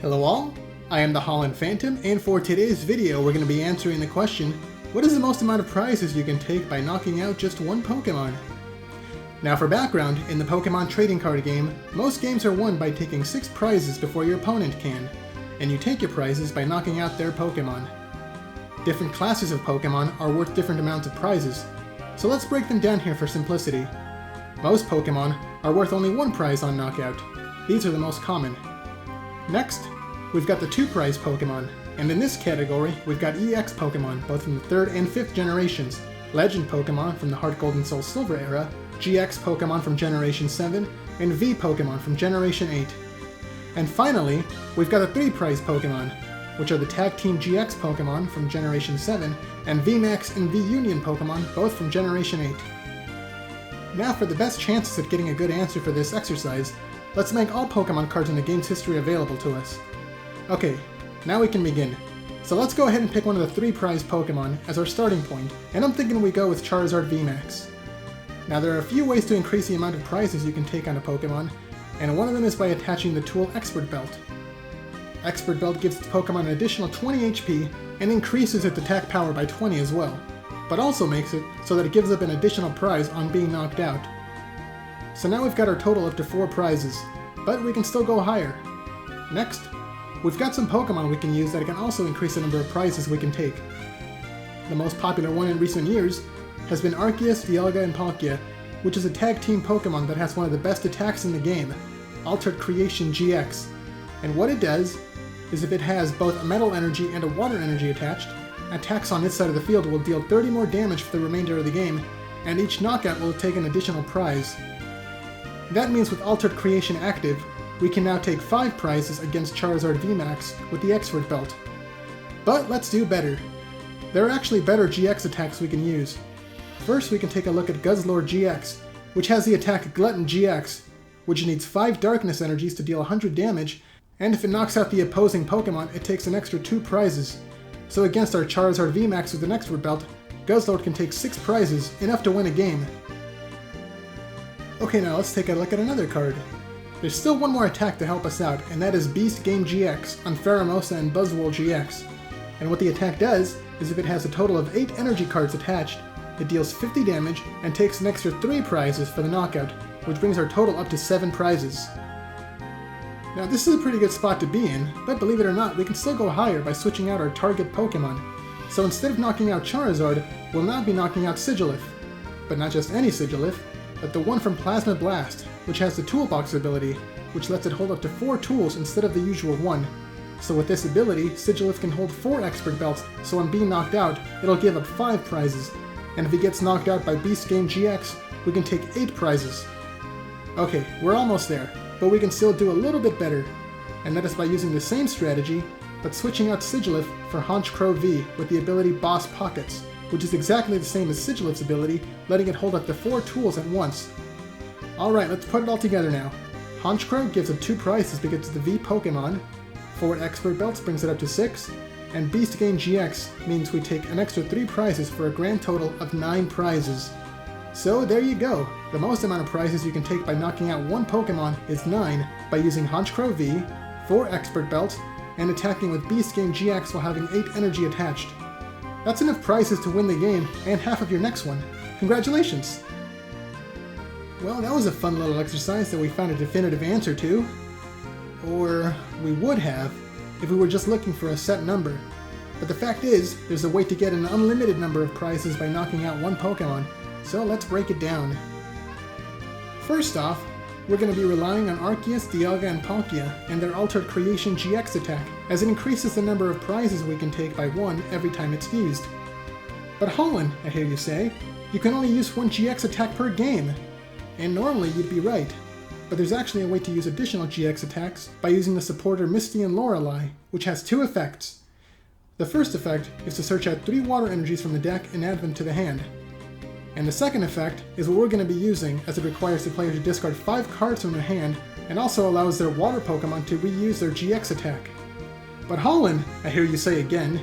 Hello all, I am the Holland Phantom, and for today's video we're going to be answering the question, what is the most amount of prizes you can take by knocking out just one Pokemon? Now for background, in the Pokemon trading card game, most games are won by taking 6 prizes before your opponent can, and you take your prizes by knocking out their Pokemon. Different classes of Pokemon are worth different amounts of prizes, so let's break them down here for simplicity. Most Pokemon are worth only 1 prize on knockout. These are the most common. Next, we've got the 2-prize Pokemon, and in this category, we've got EX Pokemon, both from the 3rd and 5th generations, Legend Pokemon from the Heart Gold and Soul Silver era, GX Pokemon from Generation 7, and V Pokemon from Generation 8. And finally, we've got the 3-prize Pokemon, which are the Tag Team GX Pokemon from Generation 7, and VMAX and V-Union Pokemon, both from Generation 8. Now for the best chances at getting a good answer for this exercise, let's make all Pokemon cards in the game's history available to us. Okay, now we can begin. So let's go ahead and pick one of the 3-prize Pokemon as our starting point, and I'm thinking we go with Charizard VMAX. Now there are a few ways to increase the amount of prizes you can take on a Pokemon, and one of them is by attaching the tool Expert Belt. Expert Belt gives the Pokemon an additional 20 HP and increases its attack power by 20 as well, but also makes it so that it gives up an additional prize on being knocked out. So now we've got our total up to 4 prizes, but we can still go higher. Next, we've got some Pokemon we can use that can also increase the number of prizes we can take. The most popular one in recent years has been Arceus, Dialga, and Palkia, which is a tag team Pokemon that has one of the best attacks in the game, Altered Creation GX. And what it does is if it has both a Metal Energy and a Water Energy attached, attacks on this side of the field will deal 30 more damage for the remainder of the game, and each knockout will take an additional prize. That means with Altered Creation active, we can now take 5 prizes against Charizard VMAX with the Expert Belt. But let's do better. There are actually better GX attacks we can use. First we can take a look at Guzzlord GX, which has the attack Glutton GX, which needs 5 Darkness Energies to deal 100 damage, and if it knocks out the opposing Pokemon, it takes an extra 2 prizes. So against our Charizard VMAX with an Expert Belt, Guzzlord can take 6 prizes, enough to win a game. Okay, now let's take a look at another card. There's still one more attack to help us out, and that is Beast Game GX on Pheromosa and Buzzwole GX. And what the attack does is if it has a total of 8 energy cards attached, it deals 50 damage and takes an extra 3 prizes for the knockout, which brings our total up to 7 prizes. Now this is a pretty good spot to be in, but believe it or not, we can still go higher by switching out our target Pokemon. So instead of knocking out Charizard, we'll now be knocking out Sigilyph. But not just any Sigilyph, but the one from Plasma Blast, which has the Toolbox ability, which lets it hold up to 4 tools instead of the usual 1. So with this ability, Sigilyph can hold 4 Expert Belts, so when being knocked out, it'll give up 5 prizes, and if he gets knocked out by Beast Game GX, we can take 8 prizes. Okay, we're almost there, but we can still do a little bit better, and that is by using the same strategy, but switching out Sigilyph for Honchkrow V with the ability Boss Pockets, which is exactly the same as Sigilyph's ability, letting it hold up to 4 tools at once. Alright, let's put it all together now. Honchkrow gives up 2 prizes because it's the V Pokemon, 4 Expert Belts brings it up to 6, and Beast Game GX means we take an extra 3 prizes for a grand total of 9 prizes. So there you go, the most amount of prizes you can take by knocking out one Pokemon is 9 by using Honchkrow V, 4 Expert Belts, and attacking with Beast Game GX while having 8 energy attached. That's enough prizes to win the game and half of your next one. Congratulations! Well, that was a fun little exercise that we found a definitive answer to. Or we would have if we were just looking for a set number. But the fact is, there's a way to get an unlimited number of prizes by knocking out one Pokemon, so let's break it down. First off, we're going to be relying on Arceus, Dialga, and Palkia and their Altered Creation GX attack, as it increases the number of prizes we can take by 1 every time it's used. But Holland, I hear you say, you can only use 1 GX attack per game. And normally you'd be right, but there's actually a way to use additional GX attacks by using the supporter Misty and Lorelei, which has 2 effects. The first effect is to search out 3 water energies from the deck and add them to the hand. And the second effect is what we're going to be using, as it requires the player to discard 5 cards from their hand and also allows their water Pokemon to reuse their GX attack. But Holland, I hear you say again,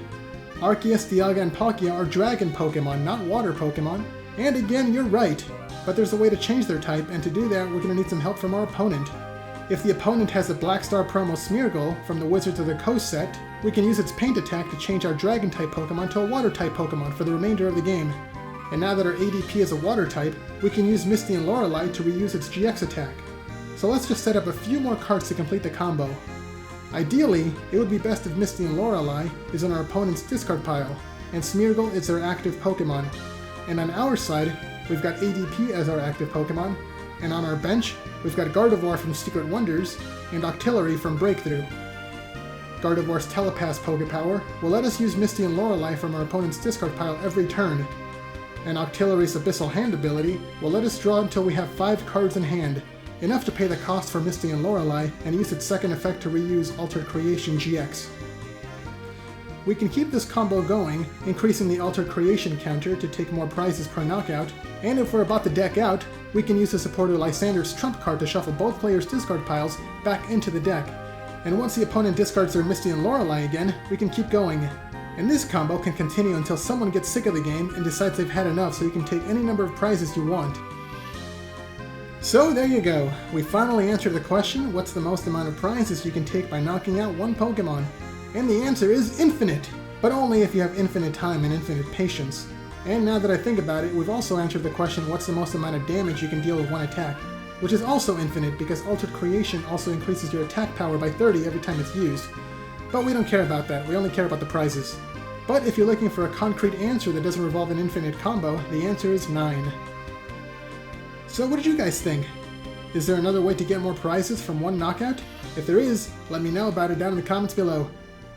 Arceus, Dialga, and Palkia are Dragon Pokemon, not Water Pokemon. And again, you're right, but there's a way to change their type, and to do that we're going to need some help from our opponent. If the opponent has a Black Star promo Smeargle from the Wizards of the Coast set, we can use its Paint attack to change our Dragon-type Pokemon to a Water-type Pokemon for the remainder of the game. And now that our ADP is a Water-type, we can use Misty and Lorelei to reuse its GX attack. So let's just set up a few more cards to complete the combo. Ideally, it would be best if Misty and Lorelei is on our opponent's discard pile, and Smeargle is their active Pokemon. And on our side, we've got ADP as our active Pokemon, and on our bench, we've got Gardevoir from Secret Wonders and Octillery from Breakthrough. Gardevoir's Telepass Pokepower will let us use Misty and Lorelei from our opponent's discard pile every turn, and Octillery's Abyssal Hand ability will let us draw until we have 5 cards in hand, enough to pay the cost for Misty and Lorelei and use its second effect to reuse Altered Creation GX. We can keep this combo going, increasing the Altered Creation counter to take more prizes per knockout, and if we're about to deck out, we can use the supporter Lysander's Trump card to shuffle both players' discard piles back into the deck. And once the opponent discards their Misty and Lorelei again, we can keep going. And this combo can continue until someone gets sick of the game and decides they've had enough, so you can take any number of prizes you want. So there you go, we finally answered the question, what's the most amount of prizes you can take by knocking out one Pokemon? And the answer is infinite, but only if you have infinite time and infinite patience. And now that I think about it, we've also answered the question, what's the most amount of damage you can deal with one attack? Which is also infinite because Altered Creation also increases your attack power by 30 every time it's used. But we don't care about that, we only care about the prizes. But if you're looking for a concrete answer that doesn't revolve an infinite combo, the answer is 9. So what did you guys think? Is there another way to get more prizes from one knockout? If there is, let me know about it down in the comments below.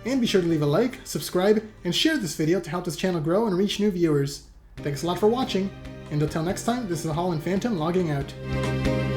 And be sure to leave a like, subscribe, and share this video to help this channel grow and reach new viewers. Thanks a lot for watching, and until next time, this is Holland Phantom logging out.